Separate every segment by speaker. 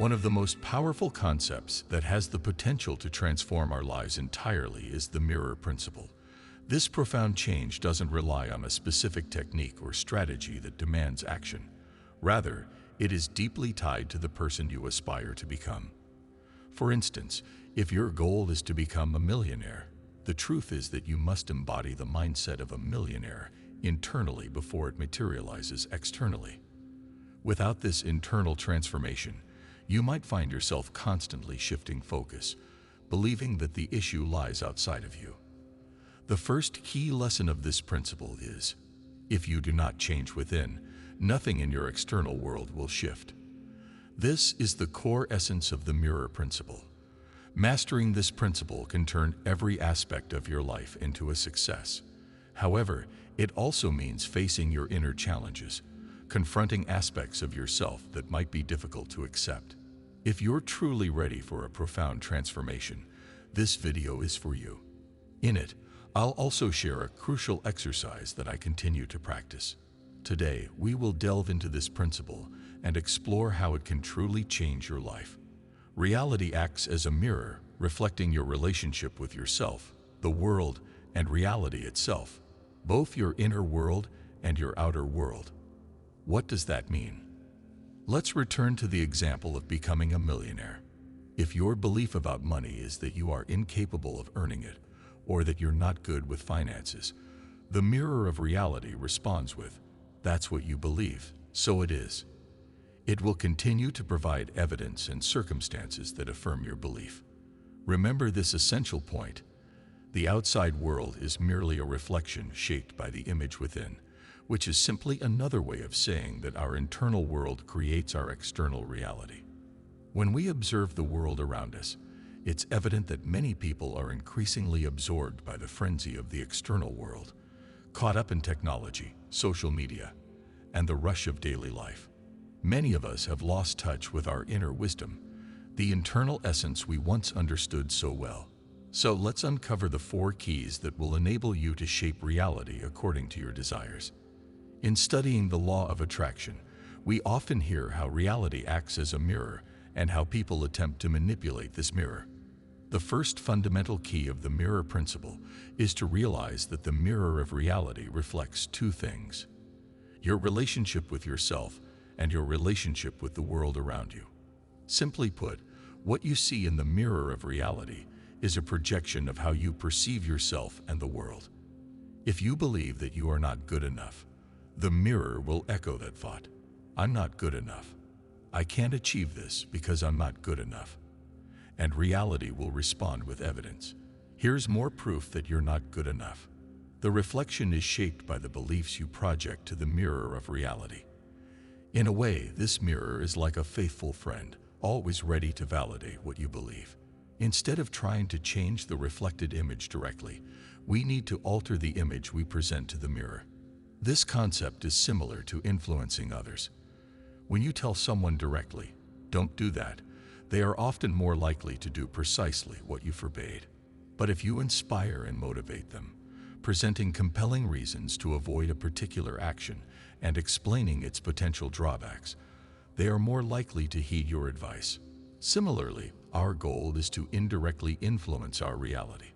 Speaker 1: One of the most powerful concepts that has the potential to transform our lives entirely is the mirror principle. This profound change doesn't rely on a specific technique or strategy that demands action. Rather, it is deeply tied to the person you aspire to become. For instance, if your goal is to become a millionaire, the truth is that you must embody the mindset of a millionaire internally before it materializes externally. Without this internal transformation, you might find yourself constantly shifting focus, believing that the issue lies outside of you. The first key lesson of this principle is, if you do not change within, nothing in your external world will shift. This is the core essence of the mirror principle. Mastering this principle can turn every aspect of your life into a success. However, it also means facing your inner challenges, confronting aspects of yourself that might be difficult to accept. If you're truly ready for a profound transformation, this video is for you. In it, I'll also share a crucial exercise that I continue to practice. Today, we will delve into this principle and explore how it can truly change your life. Reality acts as a mirror, reflecting your relationship with yourself, the world, and reality itself, both your inner world and your outer world. What does that mean? Let's return to the example of becoming a millionaire. If your belief about money is that you are incapable of earning it, or that you're not good with finances, the mirror of reality responds with, "That's what you believe, so it is." It will continue to provide evidence and circumstances that affirm your belief. Remember this essential point: the outside world is merely a reflection shaped by the image within, which is simply another way of saying that our internal world creates our external reality. When we observe the world around us, it's evident that many people are increasingly absorbed by the frenzy of the external world, caught up in technology, social media, and the rush of daily life. Many of us have lost touch with our inner wisdom, the internal essence we once understood so well. So let's uncover the 4 keys that will enable you to shape reality according to your desires. In studying the law of attraction, we often hear how reality acts as a mirror and how people attempt to manipulate this mirror. The first fundamental key of the mirror principle is to realize that the mirror of reality reflects 2 things: your relationship with yourself and your relationship with the world around you. Simply put, what you see in the mirror of reality is a projection of how you perceive yourself and the world. If you believe that you are not good enough, the mirror will echo that thought. "I'm not good enough. I can't achieve this because I'm not good enough." And reality will respond with evidence. "Here's more proof that you're not good enough." The reflection is shaped by the beliefs you project to the mirror of reality. In a way, this mirror is like a faithful friend, always ready to validate what you believe. Instead of trying to change the reflected image directly, we need to alter the image we present to the mirror. This concept is similar to influencing others. When you tell someone directly, "Don't do that," they are often more likely to do precisely what you forbade. But if you inspire and motivate them, presenting compelling reasons to avoid a particular action and explaining its potential drawbacks, they are more likely to heed your advice. Similarly, our goal is to indirectly influence our reality.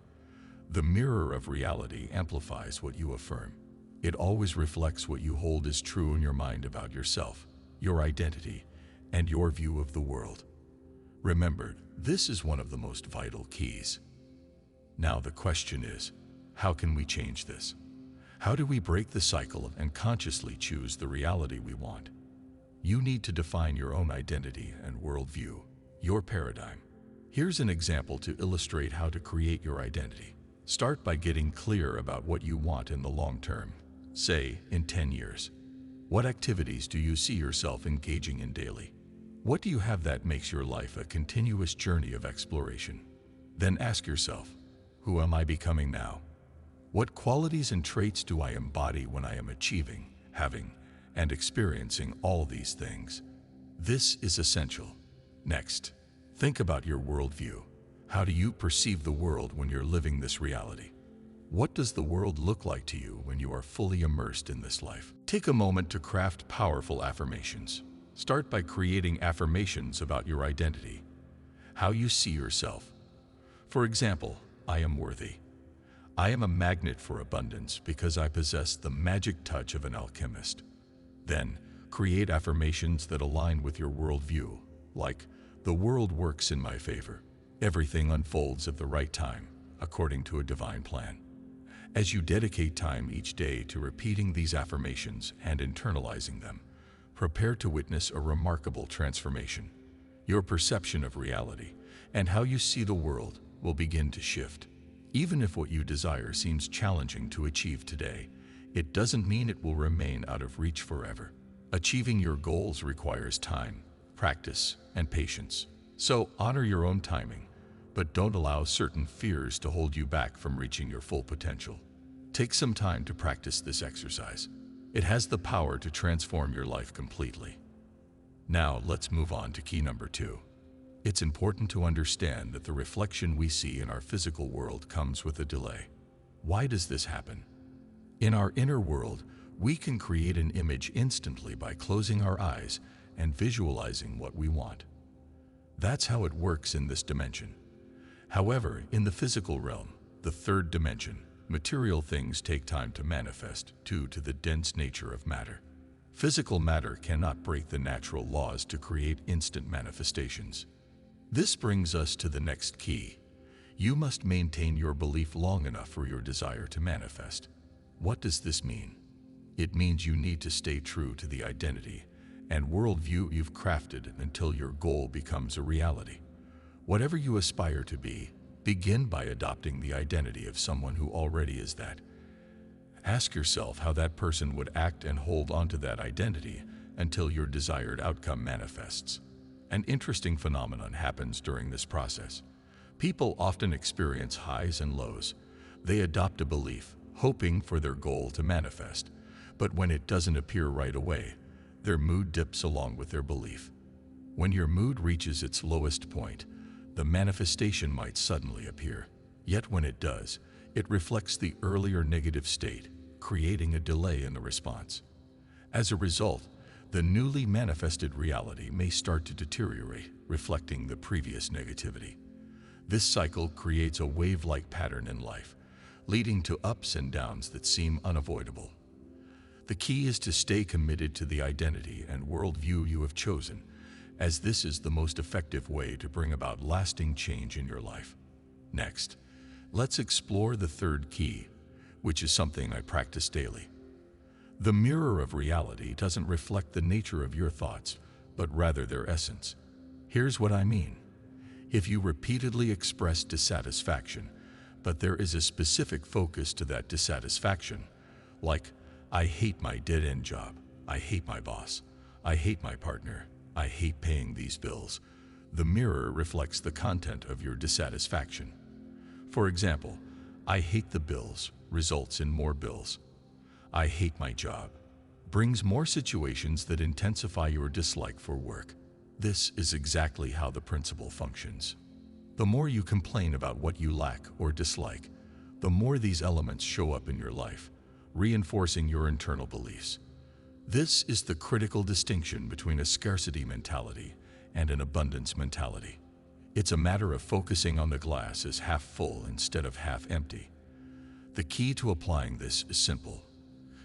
Speaker 1: The mirror of reality amplifies what you affirm. It always reflects what you hold as true in your mind about yourself, your identity, and your view of the world. Remember, this is one of the most vital keys. Now the question is, how can we change this? How do we break the cycle and consciously choose the reality we want? You need to define your own identity and worldview, your paradigm. Here's an example to illustrate how to create your identity. Start by getting clear about what you want in the long term. Say, in 10 years. What activities do you see yourself engaging in daily? What do you have that makes your life a continuous journey of exploration? Then ask yourself, who am I becoming now? What qualities and traits do I embody when I am achieving, having, and experiencing all these things? This is essential. Next, think about your worldview. How do you perceive the world when you're living this reality? What does the world look like to you when you are fully immersed in this life? Take a moment to craft powerful affirmations. Start by creating affirmations about your identity, how you see yourself. For example, I am worthy. I am a magnet for abundance because I possess the magic touch of an alchemist. Then, create affirmations that align with your worldview, like, the world works in my favor. Everything unfolds at the right time, according to a divine plan. As you dedicate time each day to repeating these affirmations and internalizing them, prepare to witness a remarkable transformation. Your perception of reality and how you see the world will begin to shift. Even if what you desire seems challenging to achieve today, it doesn't mean it will remain out of reach forever. Achieving your goals requires time, practice, and patience. So honor your own timing, but don't allow certain fears to hold you back from reaching your full potential. Take some time to practice this exercise. It has the power to transform your life completely. Now let's move on to key number 2. It's important to understand that the reflection we see in our physical world comes with a delay. Why does this happen? In our inner world, we can create an image instantly by closing our eyes and visualizing what we want. That's how it works in this dimension. However, in the physical realm, the third dimension, material things take time to manifest due to the dense nature of matter. Physical matter cannot break the natural laws to create instant manifestations. This brings us to the next key. You must maintain your belief long enough for your desire to manifest. What does this mean? It means you need to stay true to the identity and worldview you've crafted until your goal becomes a reality. Whatever you aspire to be, begin by adopting the identity of someone who already is that. Ask yourself how that person would act and hold onto that identity until your desired outcome manifests. An interesting phenomenon happens during this process. People often experience highs and lows. They adopt a belief, hoping for their goal to manifest. But when it doesn't appear right away, their mood dips along with their belief. When your mood reaches its lowest point, the manifestation might suddenly appear. Yet when it does, it reflects the earlier negative state, creating a delay in the response. As a result, the newly manifested reality may start to deteriorate, reflecting the previous negativity. This cycle creates a wave-like pattern in life, leading to ups and downs that seem unavoidable. The key is to stay committed to the identity and worldview you have chosen, as this is the most effective way to bring about lasting change in your life. Next, let's explore the third key, which is something I practice daily. The mirror of reality doesn't reflect the nature of your thoughts, but rather their essence. Here's what I mean. If you repeatedly express dissatisfaction, but there is a specific focus to that dissatisfaction, like, I hate my dead-end job, I hate my boss, I hate my partner, I hate paying these bills, the mirror reflects the content of your dissatisfaction. For example, I hate the bills results in more bills. I hate my job brings more situations that intensify your dislike for work. This is exactly how the principle functions. The more you complain about what you lack or dislike, the more these elements show up in your life, reinforcing your internal beliefs. This is the critical distinction between a scarcity mentality and an abundance mentality. It's a matter of focusing on the glass as half full instead of half empty. The key to applying this is simple.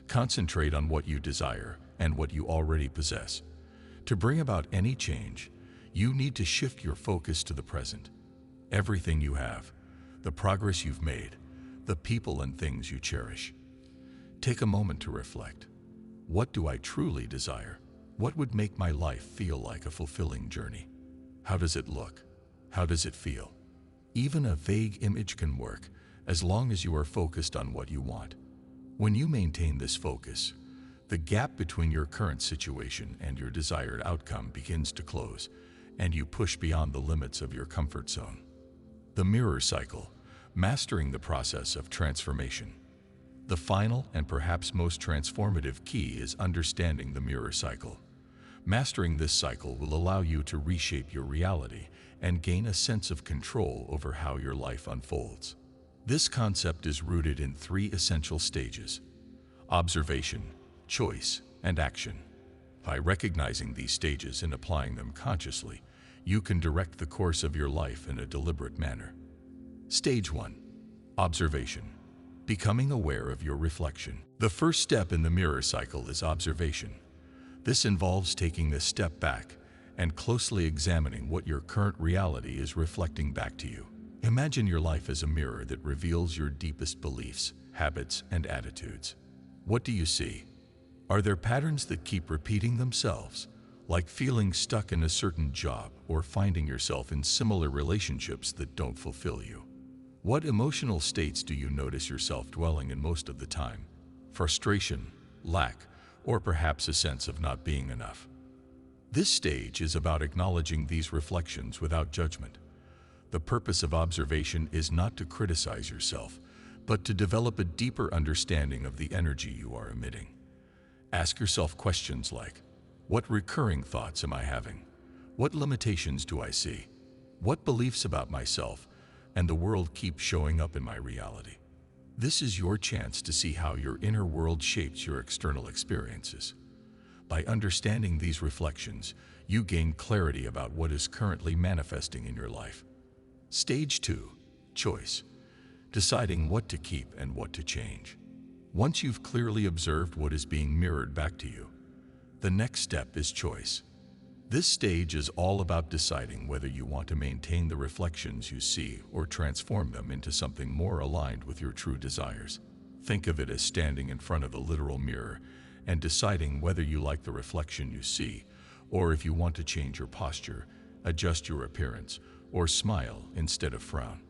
Speaker 1: Concentrate on what you desire and what you already possess. To bring about any change, you need to shift your focus to the present. Everything you have, the progress you've made, the people and things you cherish. Take a moment to reflect. What do I truly desire? What would make my life feel like a fulfilling journey? How does it look? How does it feel? Even a vague image can work, as long as you are focused on what you want. When you maintain this focus, the gap between your current situation and your desired outcome begins to close, and you push beyond the limits of your comfort zone. The mirror cycle, mastering the process of transformation. The final and perhaps most transformative key is understanding the mirror cycle. Mastering this cycle will allow you to reshape your reality and gain a sense of control over how your life unfolds. This concept is rooted in 3 essential stages: observation, choice, and action. By recognizing these stages and applying them consciously, you can direct the course of your life in a deliberate manner. Stage 1. Observation. Becoming aware of your reflection. The first step in the mirror cycle is observation. This involves taking a step back and closely examining what your current reality is reflecting back to you. Imagine your life as a mirror that reveals your deepest beliefs, habits, and attitudes. What do you see? Are there patterns that keep repeating themselves, like feeling stuck in a certain job or finding yourself in similar relationships that don't fulfill you? What emotional states do you notice yourself dwelling in most of the time? Frustration, lack, or perhaps a sense of not being enough? This stage is about acknowledging these reflections without judgment. The purpose of observation is not to criticize yourself, but to develop a deeper understanding of the energy you are emitting. Ask yourself questions like, what recurring thoughts am I having? What limitations do I see? What beliefs about myself and the world keep showing up in my reality? This is your chance to see how your inner world shapes your external experiences. By understanding these reflections, you gain clarity about what is currently manifesting in your life. Stage 2. Choice. Deciding what to keep and what to change. Once you've clearly observed what is being mirrored back to you, the next step is choice. This stage is all about deciding whether you want to maintain the reflections you see or transform them into something more aligned with your true desires. Think of it as standing in front of a literal mirror and deciding whether you like the reflection you see, or if you want to change your posture, adjust your appearance, or smile instead of frown.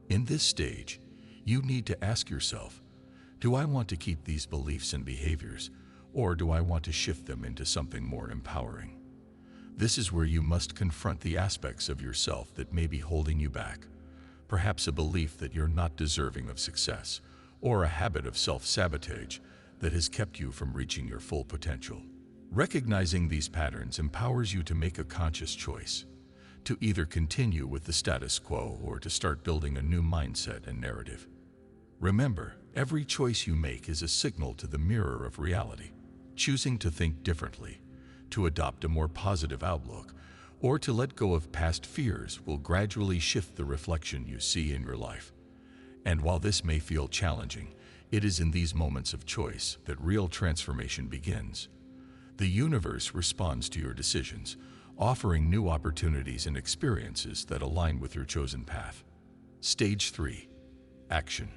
Speaker 1: In this stage, you need to ask yourself, do I want to keep these beliefs and behaviors, or do I want to shift them into something more empowering? This is where you must confront the aspects of yourself that may be holding you back. Perhaps a belief that you're not deserving of success, or a habit of self-sabotage that has kept you from reaching your full potential. Recognizing these patterns empowers you to make a conscious choice, to either continue with the status quo or to start building a new mindset and narrative. Remember, every choice you make is a signal to the mirror of reality. Choosing to think differently, to adopt a more positive outlook, or to let go of past fears will gradually shift the reflection you see in your life. And while this may feel challenging, it is in these moments of choice that real transformation begins. The universe responds to your decisions, offering new opportunities and experiences that align with your chosen path. Stage 3. Action.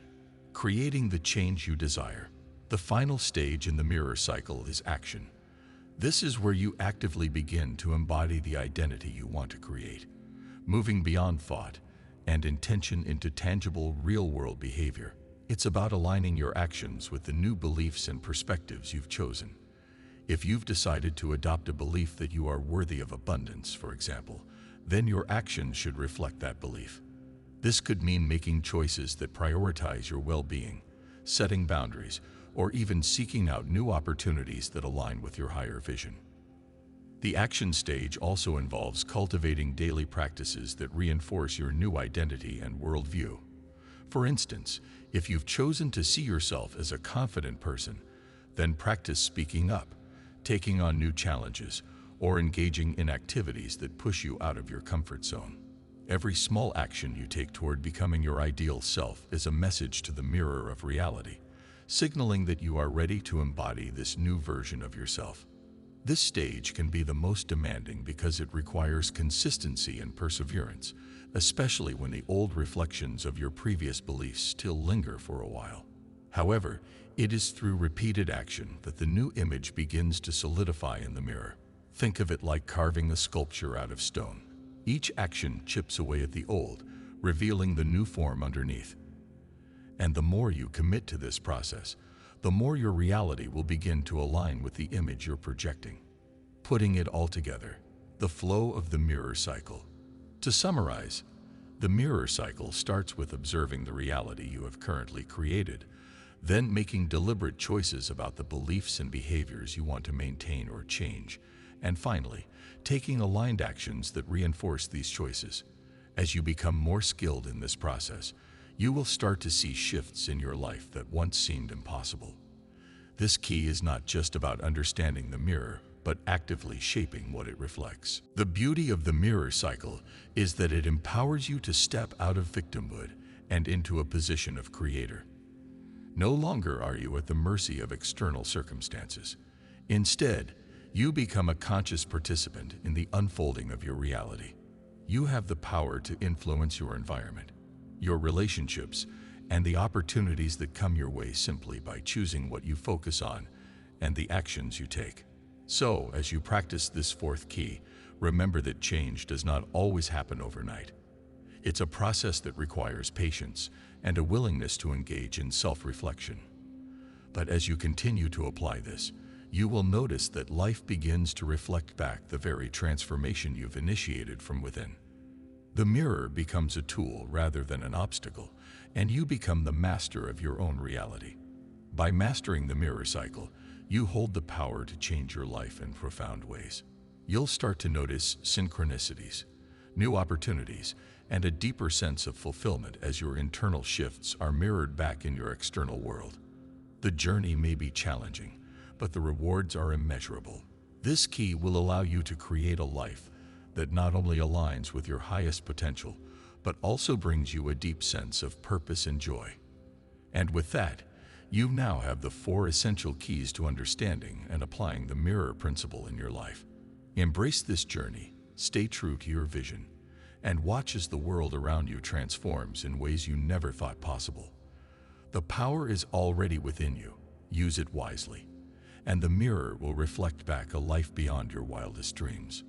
Speaker 1: Creating the change you desire. The final stage in the mirror cycle is action. This is where you actively begin to embody the identity you want to create, moving beyond thought and intention into tangible, real-world behavior. It's about aligning your actions with the new beliefs and perspectives you've chosen. If you've decided to adopt a belief that you are worthy of abundance, for example, then your actions should reflect that belief. This could mean making choices that prioritize your well-being, setting boundaries, or even seeking out new opportunities that align with your higher vision. The action stage also involves cultivating daily practices that reinforce your new identity and worldview. For instance, if you've chosen to see yourself as a confident person, then practice speaking up, taking on new challenges, or engaging in activities that push you out of your comfort zone. Every small action you take toward becoming your ideal self is a message to the mirror of reality, signaling that you are ready to embody this new version of yourself. This stage can be the most demanding because it requires consistency and perseverance, especially when the old reflections of your previous beliefs still linger for a while. However, it is through repeated action that the new image begins to solidify in the mirror. Think of it like carving a sculpture out of stone. Each action chips away at the old, revealing the new form underneath. And the more you commit to this process, the more your reality will begin to align with the image you're projecting. Putting it all together, the flow of the mirror cycle. To summarize, the mirror cycle starts with observing the reality you have currently created, then making deliberate choices about the beliefs and behaviors you want to maintain or change, and finally, taking aligned actions that reinforce these choices. As you become more skilled in this process, you will start to see shifts in your life that once seemed impossible. This key is not just about understanding the mirror, but actively shaping what it reflects. The beauty of the mirror cycle is that it empowers you to step out of victimhood and into a position of creator. No longer are you at the mercy of external circumstances. Instead, you become a conscious participant in the unfolding of your reality. You have the power to influence your environment, your relationships, and the opportunities that come your way simply by choosing what you focus on and the actions you take. So, as you practice this fourth key, remember that change does not always happen overnight. It's a process that requires patience and a willingness to engage in self-reflection. But as you continue to apply this, you will notice that life begins to reflect back the very transformation you've initiated from within. The mirror becomes a tool rather than an obstacle, and you become the master of your own reality. By mastering the mirror cycle, you hold the power to change your life in profound ways. You'll start to notice synchronicities, new opportunities, and a deeper sense of fulfillment as your internal shifts are mirrored back in your external world. The journey may be challenging, but the rewards are immeasurable. This key will allow you to create a life that not only aligns with your highest potential, but also brings you a deep sense of purpose and joy. And with that, you now have the 4 essential keys to understanding and applying the mirror principle in your life. Embrace this journey, stay true to your vision, and watch as the world around you transforms in ways you never thought possible. The power is already within you. Use it wisely, and the mirror will reflect back a life beyond your wildest dreams.